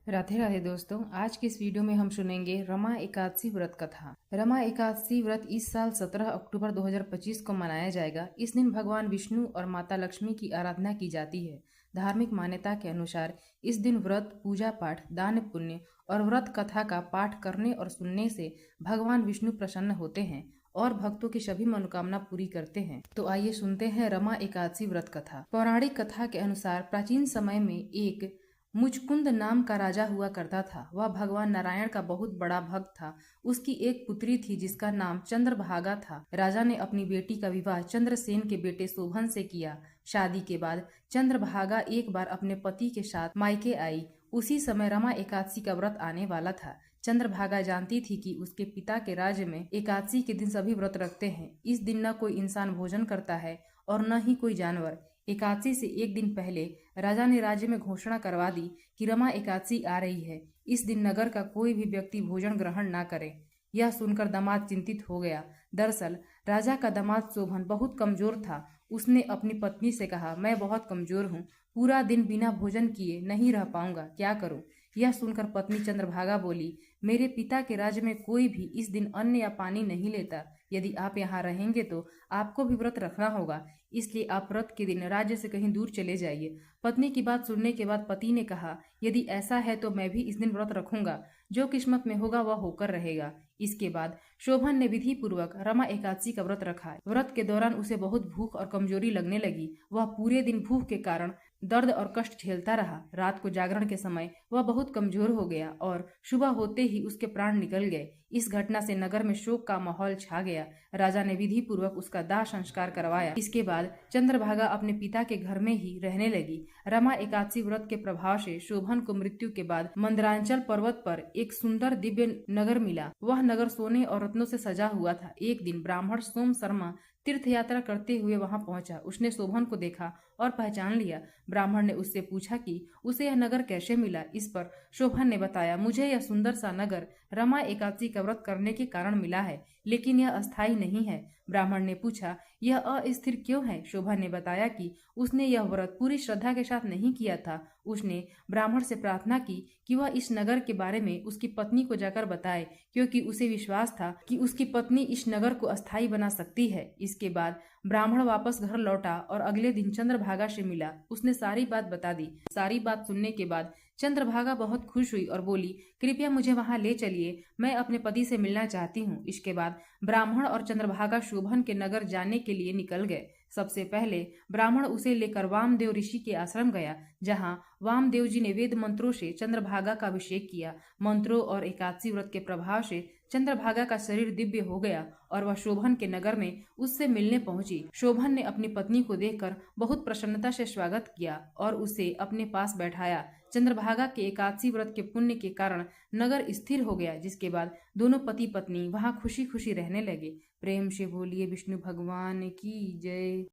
राधे राधे दोस्तों, आज की इस वीडियो में हम सुनेंगे रमा एकादशी व्रत कथा। रमा एकादशी व्रत इस साल 17 अक्टूबर 2025 को मनाया जाएगा। इस दिन भगवान विष्णु और माता लक्ष्मी की आराधना की जाती है। धार्मिक मान्यता के अनुसार इस दिन व्रत, पूजा पाठ, दान पुण्य और व्रत कथा का पाठ करने और सुनने से भगवान विष्णु प्रसन्न होते हैं और भक्तों की सभी मनोकामना पूरी करते हैं। तो आइए सुनते हैं रमा एकादशी व्रत कथा। पौराणिक कथा के अनुसार प्राचीन समय में एक मुचकुंद नाम का राजा हुआ करता था। वह भगवान नारायण का बहुत बड़ा भक्त था। उसकी एक पुत्री थी जिसका नाम चंद्रभागा था। राजा ने अपनी बेटी का विवाह चंद्रसेन के बेटे शोभन से किया। शादी के बाद चंद्रभागा एक बार अपने पति के साथ मायके आई। उसी समय रमा एकादशी का व्रत आने वाला था। चंद्रभागा जानती थी कि उसके पिता के राज्य में एकादशी के दिन सभी व्रत रखते हैं। इस दिन न कोई इंसान भोजन करता है और न ही कोई जानवर। एकादशी से एक दिन पहले राजा ने राज्य में घोषणा करवा दी कि रमा एकादशी आ रही है। इस दिन नगर का कोई भी व्यक्ति भोजन ग्रहण न करे। यह सुनकर दामाद चिंतित हो गया। दरअसल राजा का दामाद शोभन बहुत कमजोर था। उसने अपनी पत्नी से कहा, मैं बहुत कमजोर हूँ, पूरा दिन बिना भोजन किए नहीं रह पाऊंगा, क्या करूं? यह सुनकर पत्नी चंद्रभागा बोली, मेरे पिता के राज्य में कोई भी इस दिन अन्न या पानी नहीं लेता। यदि आप यहाँ रहेंगे तो आपको भी व्रत रखना होगा, इसलिए आप व्रत के दिन राज्य से कहीं दूर चले जाइए। पत्नी की बात सुनने के बाद पति ने कहा, यदि ऐसा है तो मैं भी इस दिन व्रत रखूंगा, जो किस्मत में होगा वह होकर रहेगा। इसके बाद शोभन ने विधि पूर्वक रमा एकादशी का व्रत रखा। व्रत के दौरान उसे बहुत भूख और कमजोरी लगने लगी। वह पूरे दिन भूख के कारण दर्द और कष्ट झेलता रहा। रात को जागरण के समय वह बहुत कमजोर हो गया और सुबह होते ही उसके प्राण निकल गए। इस घटना से नगर में शोक का माहौल छा गया। राजा ने विधि पूर्वक उसका दाह संस्कार करवाया। इसके बाद चंद्रभागा अपने पिता के घर में ही रहने लगी। रमा एकादशी व्रत के प्रभाव से शोभन को मृत्यु के बाद मंदरांचल पर्वत पर एक सुंदर दिव्य नगर मिला। वह नगर सोने और रत्नों से सजा हुआ था। एक दिन ब्राह्मण सोम शर्मा तीर्थ यात्रा करते हुए वहां पहुंचा। उसने शोभन को देखा और पहचान लिया। ब्राह्मण ने उससे पूछा कि उसे यह नगर कैसे मिला। इस पर शोभन ने बताया, मुझे यह सुंदर सा नगर रमा एकादशी का व्रत करने के कारण मिला है, लेकिन यह अस्थायी नहीं है। ब्राह्मण ने पूछा, यह अस्थिर क्यों है? शोभन ने बताया कि उसने यह व्रत पूरी श्रद्धा के साथ नहीं किया था। उसने ब्राह्मण से प्रार्थना की कि वह इस नगर के बारे में उसकी पत्नी को जाकर बताए, क्योंकि उसे विश्वास था कि उसकी पत्नी इस नगर को अस्थायी बना सकती है। इसके बाद ब्राह्मण वापस घर लौटा और अगले दिन चंद्रभागा से मिला। उसने सारी बात बता दी। सारी बात सुनने के बाद चंद्रभागा बहुत खुश हुई और बोली, कृपया मुझे वहां ले चलिए, मैं अपने पति से मिलना चाहती हूँ। इसके बाद ब्राह्मण और चंद्रभागा शोभन के नगर जाने के लिए निकल गए। सबसे पहले ब्राह्मण उसे लेकर वामदेव ऋषि के आश्रम गया, जहाँ वामदेव जी ने वेद मंत्रों से चंद्रभागा का अभिषेक किया। मंत्रों और एकादशी व्रत के प्रभाव से चंद्रभागा का शरीर दिव्य हो गया और वह शोभन के नगर में उससे मिलने पहुंची। शोभन ने अपनी पत्नी को देखकर बहुत प्रसन्नता से स्वागत किया और उसे अपने पास बैठाया। चंद्रभागा के एकादशी व्रत के पुण्य के कारण नगर स्थिर हो गया, जिसके बाद दोनों पति पत्नी वहां खुशी खुशी रहने लगे। प्रेम से बोलिए विष्णु भगवान की जय।